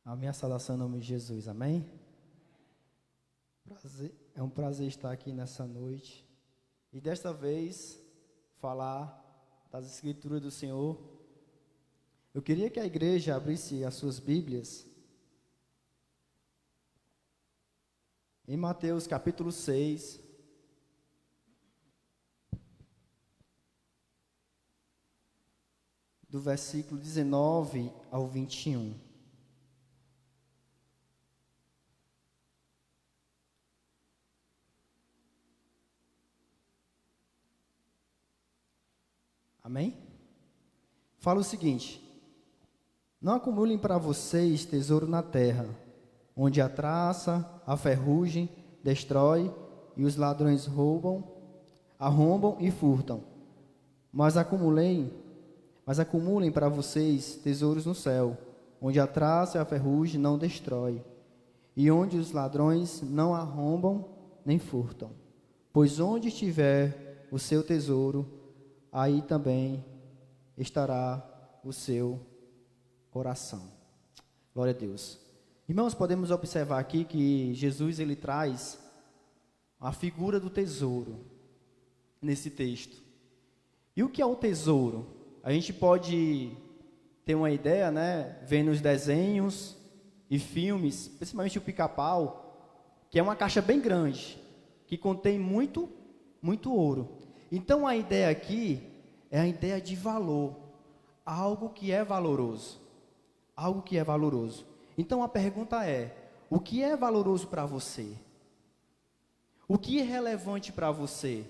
A minha saudação em nome de Jesus, amém? É um prazer estar aqui nessa noite e desta vez falar das Escrituras do Senhor. Eu queria que a igreja abrisse as suas Bíblias em Mateus capítulo 6, do versículo 19 ao 21. Amém? Fala o seguinte: não acumulem para vocês tesouro na terra, onde a traça, a ferrugem destrói e os ladrões arrombam e furtam. Mas acumulem para vocês tesouros no céu, onde a traça e a ferrugem não destrói, e onde os ladrões não arrombam nem furtam. Pois onde estiver o seu tesouro, aí também estará o seu coração. Glória a Deus. Irmãos, podemos observar aqui que Jesus ele traz a figura do tesouro nesse texto. E o que é o tesouro? A gente pode ter uma ideia, né, vendo os desenhos e filmes, principalmente o Pica-Pau, que é uma caixa bem grande, que contém muito ouro. Então a ideia aqui é a ideia de valor, algo que é valoroso, algo que é valoroso. Então a pergunta é: o que é valoroso para você? O que é relevante para você?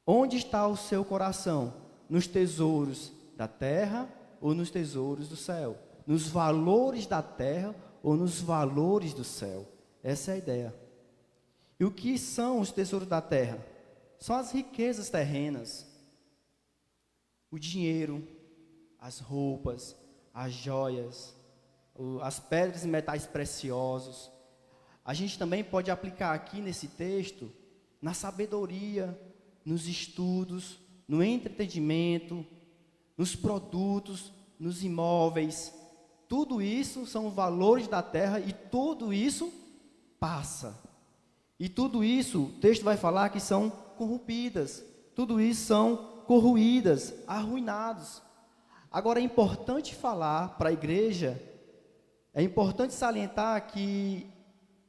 Onde está o seu coração? Nos tesouros da terra ou nos tesouros do céu? Nos valores da terra ou nos valores do céu? Essa é a ideia. E o que são os tesouros da terra? São as riquezas terrenas, o dinheiro, as roupas, as joias, as pedras e metais preciosos. A gente também pode aplicar aqui nesse texto na sabedoria, nos estudos, no entretenimento, nos produtos, nos imóveis. Tudo isso são valores da terra e tudo isso passa. E tudo isso, o texto vai falar que são corrompidas, tudo isso são corroídas, arruinados. Agora é importante falar para a igreja, é importante salientar que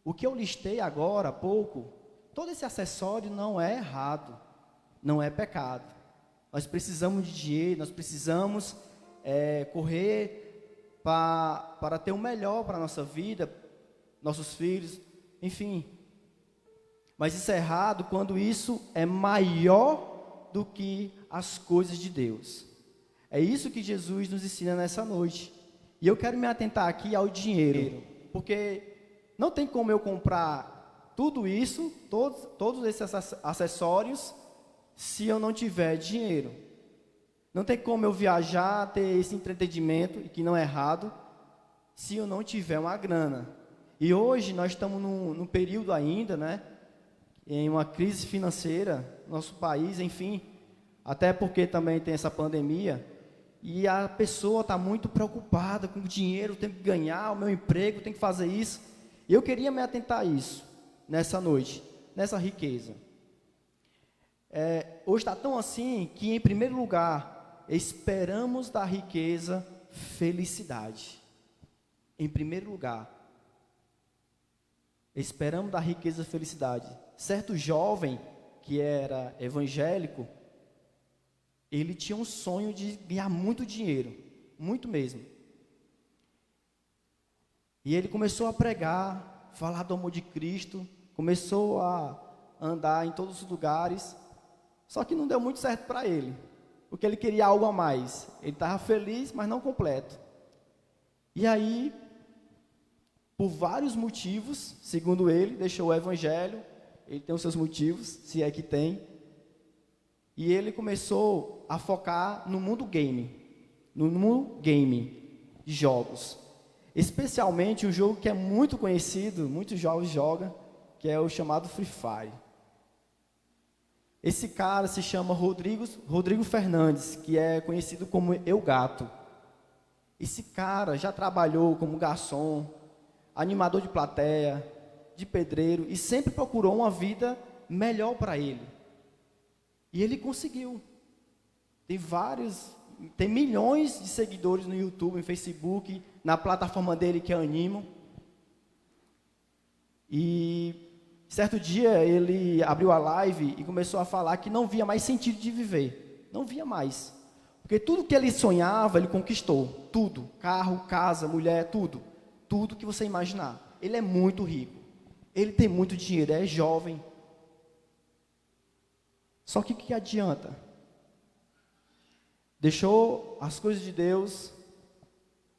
o que eu listei agora há pouco, todo esse acessório não é errado, não é pecado. Nós precisamos de dinheiro, nós precisamos correr para ter o melhor para a nossa vida, nossos filhos, enfim. Mas isso é errado quando isso é maior do que as coisas de Deus. É isso que Jesus nos ensina nessa noite. E eu quero me atentar aqui ao dinheiro, porque não tem como eu comprar tudo isso, todos esses acessórios, se eu não tiver dinheiro. Não tem como eu viajar, ter esse entretenimento, e que não é errado, se eu não tiver uma grana. E hoje nós estamos num período ainda, né, em uma crise financeira, nosso país, enfim, até porque também tem essa pandemia, e a pessoa está muito preocupada com o dinheiro, tem que ganhar o meu emprego, tem que fazer isso. E eu queria me atentar a isso, nessa noite, nessa riqueza. Hoje está tão assim que, em primeiro lugar, esperamos da riqueza felicidade. Em primeiro lugar, esperamos da riqueza felicidade. Certo jovem que era evangélico, ele tinha um sonho de ganhar muito dinheiro, muito mesmo. E ele começou a pregar, falar do amor de Cristo, começou a andar em todos os lugares, só que não deu muito certo para ele, porque ele queria algo a mais. Ele estava feliz, mas não completo. E aí, por vários motivos, segundo ele, deixou o evangelho. Ele tem os seus motivos, se é que tem. E ele começou a focar no mundo game, de jogos. Especialmente um jogo que é muito conhecido, muitos jovens jogam, que é o chamado Free Fire. Esse cara se chama Rodrigo Fernandes, que é conhecido como Eu Gato. Esse cara já trabalhou como garçom, animador de plateia, de pedreiro, e sempre procurou uma vida melhor para ele. E ele conseguiu. Tem milhões de seguidores no YouTube, no Facebook, na plataforma dele que é Animo. E certo dia ele abriu a live e começou a falar que não via mais sentido de viver. Não via mais. Porque tudo que ele sonhava, ele conquistou. Tudo. Carro, casa, mulher, tudo. Tudo que você imaginar. Ele é muito rico. Ele tem muito dinheiro, é jovem. Só que o que adianta? Deixou as coisas de Deus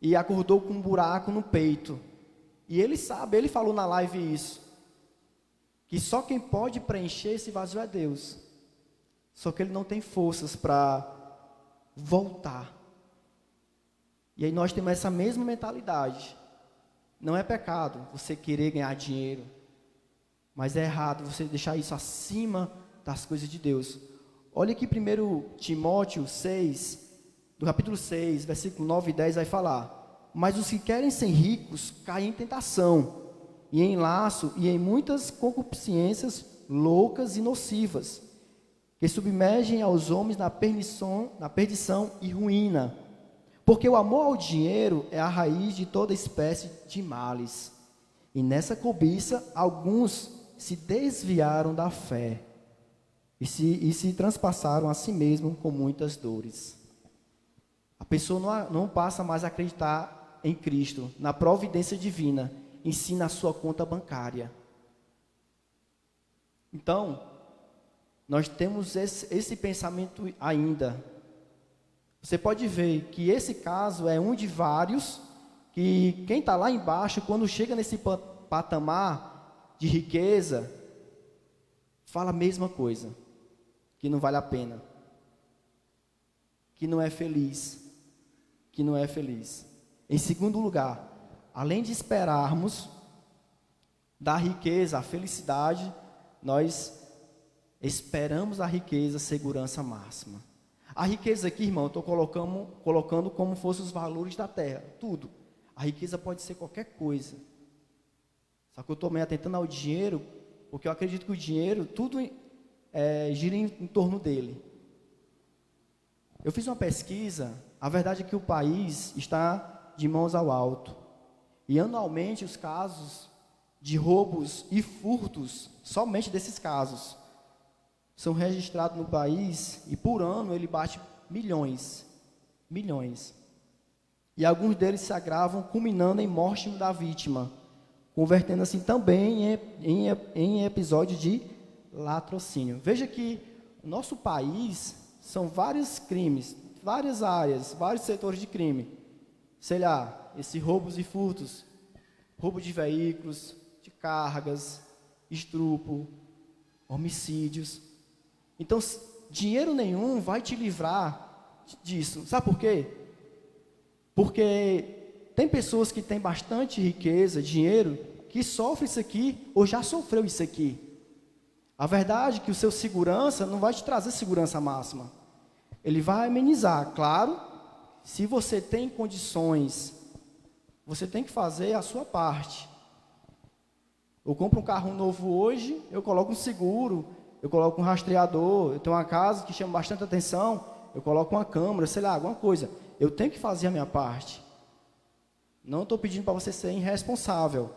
e acordou com um buraco no peito. E ele sabe, ele falou na live isso. Que só quem pode preencher esse vazio é Deus. Só que ele não tem forças para voltar. E aí nós temos essa mesma mentalidade. Não é pecado você querer ganhar dinheiro. Mas é errado você deixar isso acima das coisas de Deus. Olha aqui 1 Timóteo 6, do capítulo 6, versículo 9 e 10, vai falar: mas os que querem ser ricos caem em tentação, e em laço, e em muitas concupiscências loucas e nocivas, que submergem aos homens na perdição e ruína. Porque o amor ao dinheiro é a raiz de toda espécie de males. E nessa cobiça, alguns se desviaram da fé e se transpassaram a si mesmo com muitas dores. A pessoa não passa mais a acreditar em Cristo, na providência divina, em si na sua conta bancária. Então, nós temos esse pensamento ainda. Você pode ver que esse caso é um de vários, que quem está lá embaixo, quando chega nesse patamar de riqueza, fala a mesma coisa, que não vale a pena, que não é feliz, que não é feliz. Em segundo lugar, além de esperarmos da riqueza, a felicidade, nós esperamos a riqueza, a segurança máxima. A riqueza aqui, irmão, eu estou colocando como fossem os valores da terra, tudo. A riqueza pode ser qualquer coisa. Só que eu estou me atentando ao dinheiro, porque eu acredito que o dinheiro, tudo gira em torno dele. Eu fiz uma pesquisa, a verdade é que o país está de mãos ao alto. E anualmente os casos de roubos e furtos, somente desses casos, são registrados no país e por ano ele bate milhões. E alguns deles se agravam, culminando em morte da vítima, convertendo assim também em episódio de latrocínio. Veja que o nosso país são vários crimes, várias áreas, vários setores de crime. Sei lá, esses roubos e furtos, roubo de veículos, de cargas, estupro, homicídios. Então, dinheiro nenhum vai te livrar disso. Sabe por quê? Porque tem pessoas que têm bastante riqueza, dinheiro, que sofrem isso aqui ou já sofreu isso aqui. A verdade é que o seu segurança não vai te trazer segurança máxima. Ele vai amenizar. Claro, se você tem condições, você tem que fazer a sua parte. Eu compro um carro novo hoje, eu coloco um seguro, eu coloco um rastreador, eu tenho uma casa que chama bastante atenção, eu coloco uma câmera, sei lá, alguma coisa. Eu tenho que fazer a minha parte. Não estou pedindo para você ser irresponsável.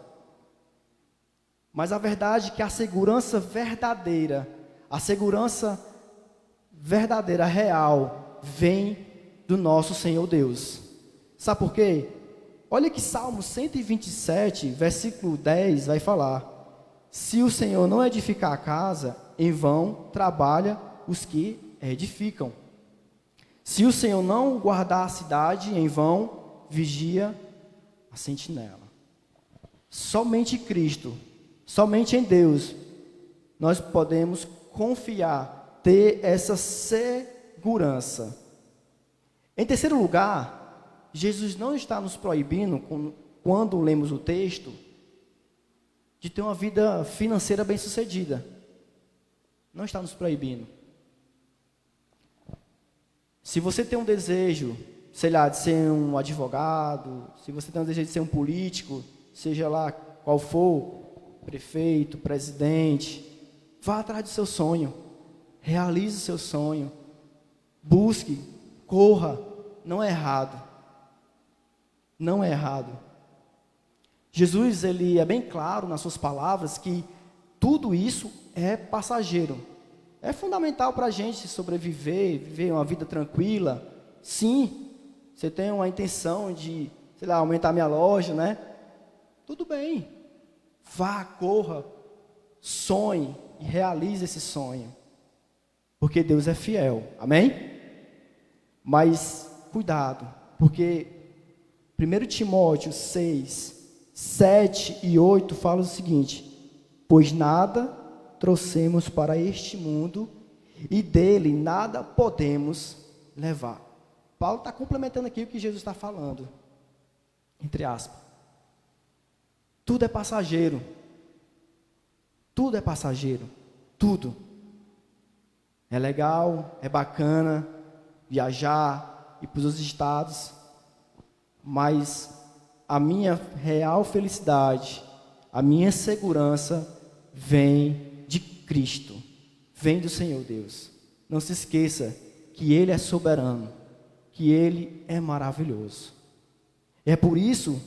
Mas a verdade é que a segurança verdadeira, real, vem do nosso Senhor Deus. Sabe por quê? Olha que Salmo 127, versículo 10, vai falar: se o Senhor não edificar a casa, em vão trabalha os que edificam. Se o Senhor não guardar a cidade, em vão vigia a sentinela. Somente Cristo, somente em Deus, nós podemos confiar, ter essa segurança. Em terceiro lugar, Jesus não está nos proibindo, quando lemos o texto, de ter uma vida financeira bem-sucedida. Não está nos proibindo. Se você tem um desejo, sei lá, de ser um advogado, se você tem o desejo de ser um político, seja lá qual for, prefeito, presidente, vá atrás do seu sonho, realize o seu sonho, busque, corra, não é errado, não é errado. Jesus, ele é bem claro nas suas palavras que tudo isso é passageiro. É fundamental para a gente sobreviver, viver uma vida tranquila. Sim, você tem uma intenção de, sei lá, aumentar minha loja, né? Tudo bem. Vá, corra, sonhe e realize esse sonho. Porque Deus é fiel. Amém? Mas cuidado, porque 1 Timóteo 6, 7 e 8 fala o seguinte: pois nada trouxemos para este mundo e dele nada podemos levar. Paulo está complementando aqui o que Jesus está falando, entre aspas. Tudo é passageiro. Tudo é passageiro. Tudo. É legal, é bacana viajar, ir para os estados, mas a minha real felicidade, a minha segurança vem de Cristo, vem do Senhor Deus. Não se esqueça que Ele é soberano, que Ele é maravilhoso. É por isso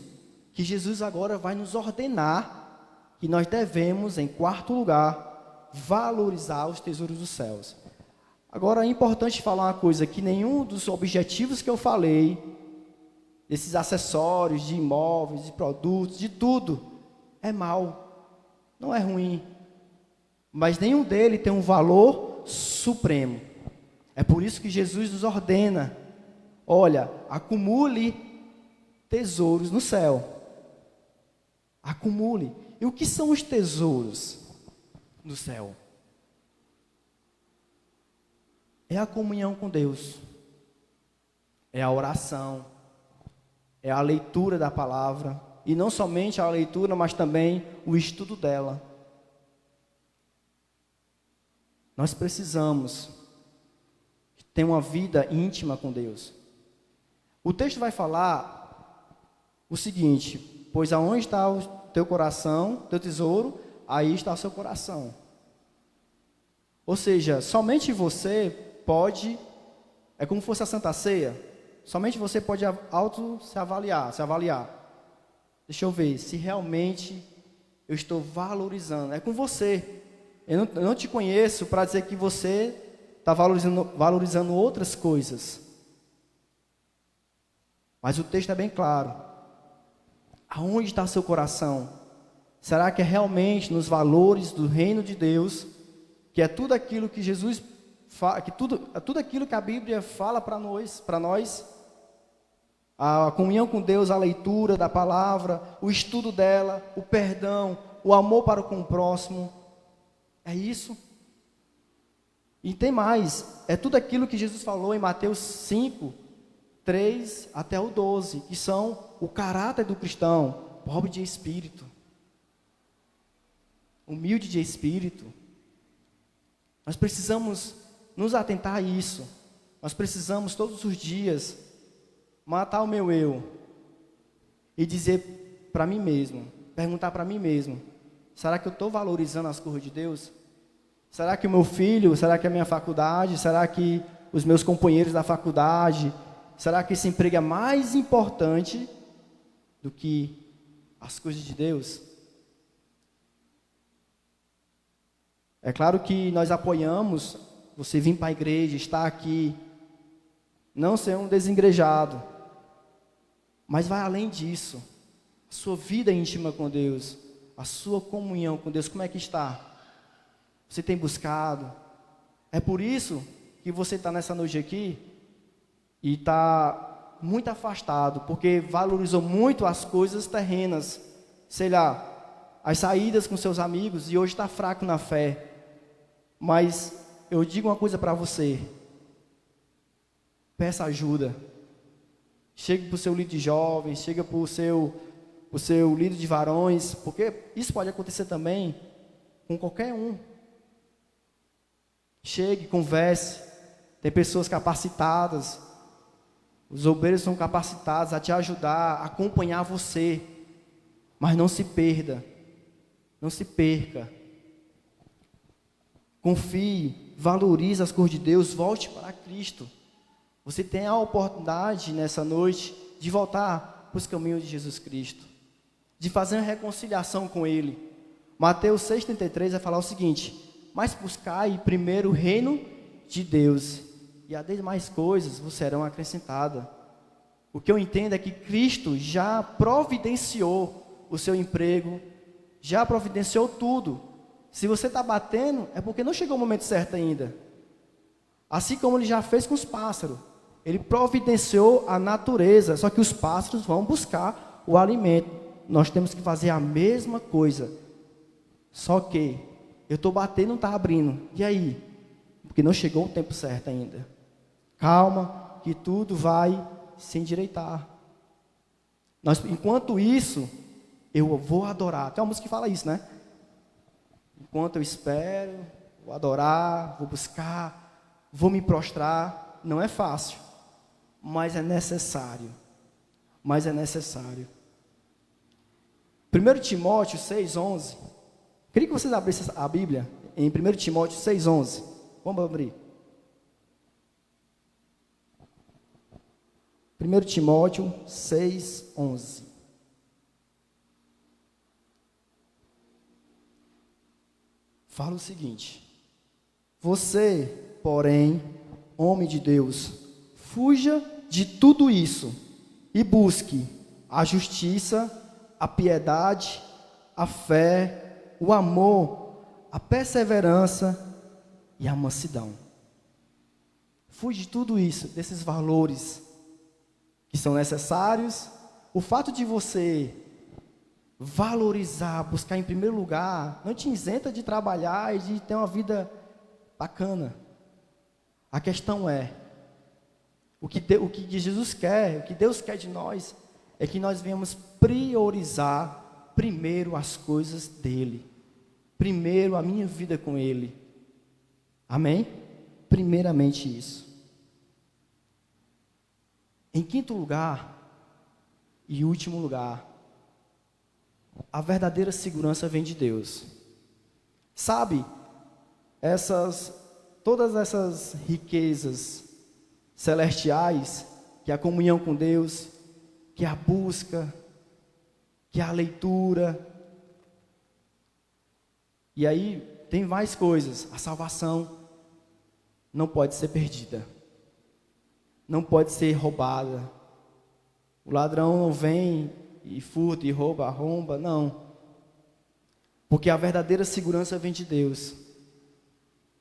que Jesus agora vai nos ordenar que nós devemos, em quarto lugar, valorizar os tesouros dos céus. Agora é importante falar uma coisa, que nenhum dos objetivos que eu falei, esses acessórios de imóveis, de produtos, de tudo, é mal, não é ruim, mas nenhum deles tem um valor supremo. É por isso que Jesus nos ordena, olha, acumule tesouros no céu, acumule. E o que são os tesouros no céu? É a comunhão com Deus, é a oração, é a leitura da palavra, e não somente a leitura, mas também o estudo dela. Nós precisamos ter uma vida íntima com Deus. O texto vai falar o seguinte: pois aonde está o teu coração, teu tesouro, aí está o seu coração. Ou seja, somente você pode, é como se fosse a Santa Ceia, somente você pode se avaliar. Deixa eu ver se realmente eu estou valorizando. É com você. Eu não te conheço para dizer que você está valorizando outras coisas. Mas o texto é bem claro. Aonde está seu coração? Será que é realmente nos valores do reino de Deus, que é tudo aquilo que Jesus fala, tudo aquilo que a Bíblia fala para nós, a comunhão com Deus, a leitura da palavra, o estudo dela, o perdão, o amor para com o próximo, é isso? E tem mais, é tudo aquilo que Jesus falou em Mateus 5, 3 até o 12, que são o caráter do cristão, pobre de espírito, humilde de espírito. Nós precisamos nos atentar a isso. Nós precisamos todos os dias matar o meu eu e dizer para mim mesmo, perguntar para mim mesmo: será que eu estou valorizando as coisas de Deus? Será que o meu filho, será que a minha faculdade, será que os meus companheiros da faculdade, será que esse emprego é mais importante do que as coisas de Deus? É claro que nós apoiamos você vir para a igreja, estar aqui, não ser um desengrejado, mas vai além disso. A sua vida íntima com Deus, a sua comunhão com Deus, como é que está? Você tem buscado? É por isso que você está nessa noite aqui e está muito afastado, porque valorizou muito as coisas terrenas, sei lá, as saídas com seus amigos, e hoje está fraco na fé. Mas eu digo uma coisa para você: peça ajuda. Chegue para o seu líder de jovens, chega para o seu líder de varões, porque isso pode acontecer também com qualquer um. Chegue, converse. Tem pessoas capacitadas. Os obreiros são capacitados a te ajudar, a acompanhar você. Mas não se perda. Não se perca. Confie, valorize as coisas de Deus, volte para Cristo. Você tem a oportunidade nessa noite de voltar para os caminhos de Jesus Cristo, de fazer uma reconciliação com Ele. Mateus 6,33 vai falar o seguinte: mas buscai primeiro o reino de Deus, e as demais coisas vos serão acrescentadas. O que eu entendo é que Cristo já providenciou o seu emprego, já providenciou tudo. Se você está batendo, é porque não chegou o momento certo ainda. Assim como Ele já fez com os pássaros. Ele providenciou a natureza, só que os pássaros vão buscar o alimento. Nós temos que fazer a mesma coisa. Só que eu estou batendo e não está abrindo. E aí? Porque não chegou o tempo certo ainda. Calma, que tudo vai se endireitar. Enquanto isso, eu vou adorar. Tem uma música que fala isso, né? Enquanto eu espero, vou adorar, vou buscar, vou me prostrar. Não é fácil, mas é necessário. Mas é necessário. 1 Timóteo 6,11. Queria que vocês abrissem a Bíblia em 1 Timóteo 6,11. Vamos abrir. 1 Timóteo 6,11. Fala o seguinte: você, porém, homem de Deus, fuja de tudo isso e busque a justiça, a piedade, a fé, o amor, a perseverança e a mansidão. Fuja de tudo isso, desses valores que são necessários. O fato de você valorizar, buscar em primeiro lugar, não te isenta de trabalhar e de ter uma vida bacana. A questão é, o que Jesus quer, o que Deus quer de nós, é que nós venhamos priorizar primeiro as coisas dEle. Primeiro a minha vida com Ele. Amém? Primeiramente isso. Em quinto lugar, e último lugar, a verdadeira segurança vem de Deus. Sabe, todas essas riquezas celestiais, que é a comunhão com Deus, que é a busca, que é a leitura. E aí tem mais coisas. A salvação não pode ser perdida. Não pode ser roubada. O ladrão não vem e furta e rouba, arromba, não. Porque a verdadeira segurança vem de Deus.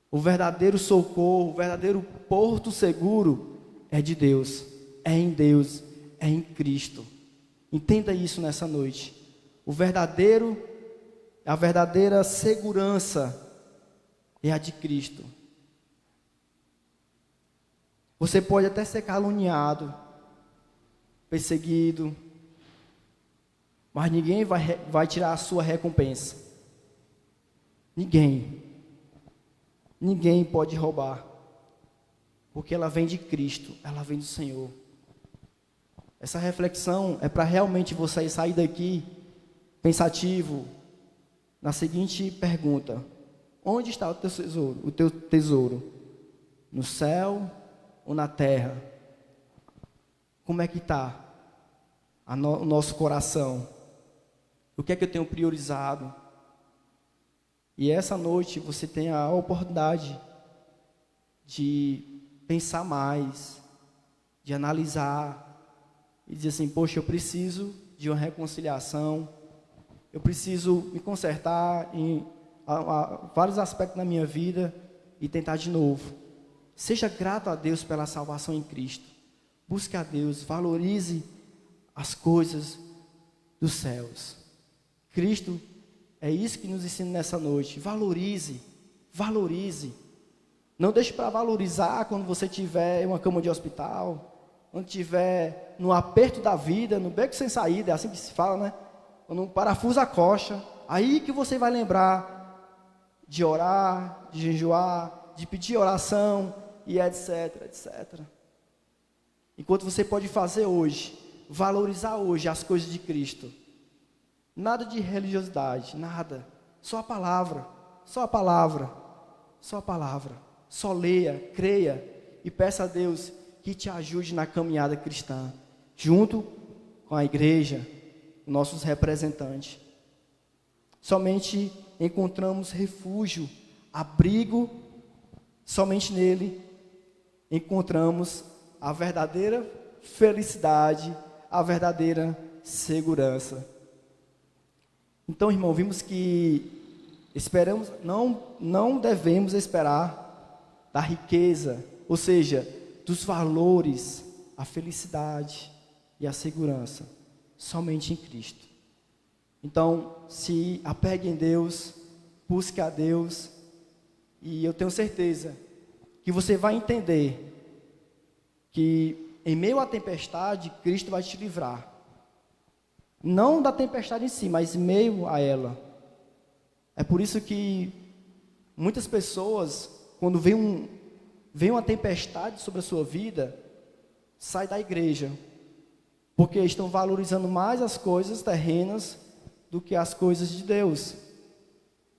O verdadeiro socorro, o verdadeiro porto seguro é de Deus. É em Deus, é em Cristo. Entenda isso nessa noite. A verdadeira segurança é a de Cristo. Você pode até ser caluniado, perseguido, mas ninguém vai tirar a sua recompensa. Ninguém. Ninguém pode roubar. Porque ela vem de Cristo, ela vem do Senhor. Essa reflexão é para realmente você sair daqui pensativo na seguinte pergunta: onde está o teu tesouro? O teu tesouro? No céu ou na terra? Como é que está o nosso coração? O que é que eu tenho priorizado? E essa noite você tem a oportunidade de pensar mais, de analisar e dizer assim: poxa, eu preciso de uma reconciliação, eu preciso me consertar em vários aspectos da minha vida e tentar de novo. Seja grato a Deus pela salvação em Cristo. Busque a Deus, valorize as coisas dos céus. Cristo é isso que nos ensina nessa noite. Valorize, valorize. Não deixe para valorizar quando você estiver em uma cama de hospital, quando estiver no aperto da vida, no beco sem saída, é assim que se fala, né? Quando um parafuso acocha, aí que você vai lembrar de orar, de jejuar, de pedir oração e etc, etc. enquanto você pode fazer hoje, valorizar hoje as coisas de Cristo. Nada de religiosidade, nada. Só a palavra, só a palavra, só a palavra. Só leia, creia e peça a Deus que te ajude na caminhada cristã, junto com a igreja, nossos representantes. Somente encontramos refúgio, abrigo, somente nele encontramos a verdadeira felicidade, a verdadeira segurança. Então, irmão, vimos que não devemos esperar da riqueza, ou seja, dos valores, a felicidade e a segurança, somente em Cristo. Então, se apegue em Deus, busque a Deus, e eu tenho certeza que você vai entender que em meio à tempestade, Cristo vai te livrar. Não da tempestade em si, mas em meio a ela. É por isso que muitas pessoas, quando vem uma tempestade sobre a sua vida, saem da igreja, porque estão valorizando mais as coisas terrenas do que as coisas de Deus.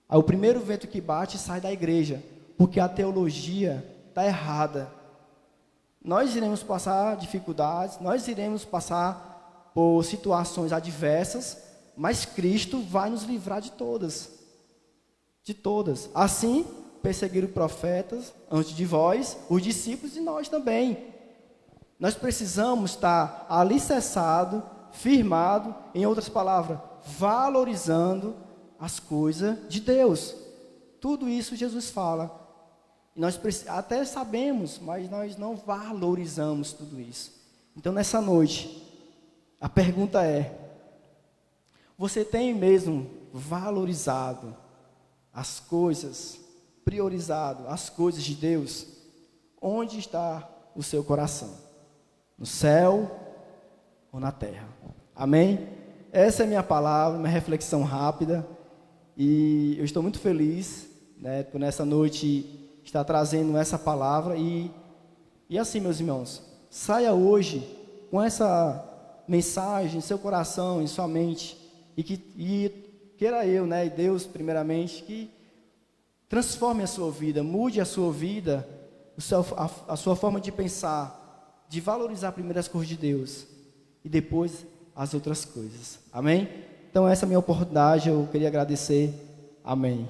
Aí o primeiro vento que bate sai da igreja, porque a teologia está errada. Nós iremos passar dificuldades, nós iremos passar por situações adversas, mas Cristo vai nos livrar de todas. De todas. Assim, perseguiram profetas antes de vós, os discípulos e nós também. Nós precisamos estar alicerçado, firmado, em outras palavras, valorizando as coisas de Deus. Tudo isso Jesus fala. E nós até sabemos, mas nós não valorizamos tudo isso. Então, nessa noite, a pergunta é: você tem mesmo valorizado as coisas, priorizado as coisas de Deus? Onde está o seu coração? No céu ou na terra? Amém? Essa é a minha palavra, minha reflexão rápida. E eu estou muito feliz, né, por nessa noite estar trazendo essa palavra. E assim, meus irmãos, saia hoje com essa mensagem em seu coração, em sua mente. E queira eu, né, e Deus primeiramente, que transforme a sua vida, mude a sua vida, a sua forma de pensar, de valorizar primeiro as coisas de Deus e depois as outras coisas. Amém? Então essa é a minha oportunidade, eu queria agradecer. Amém.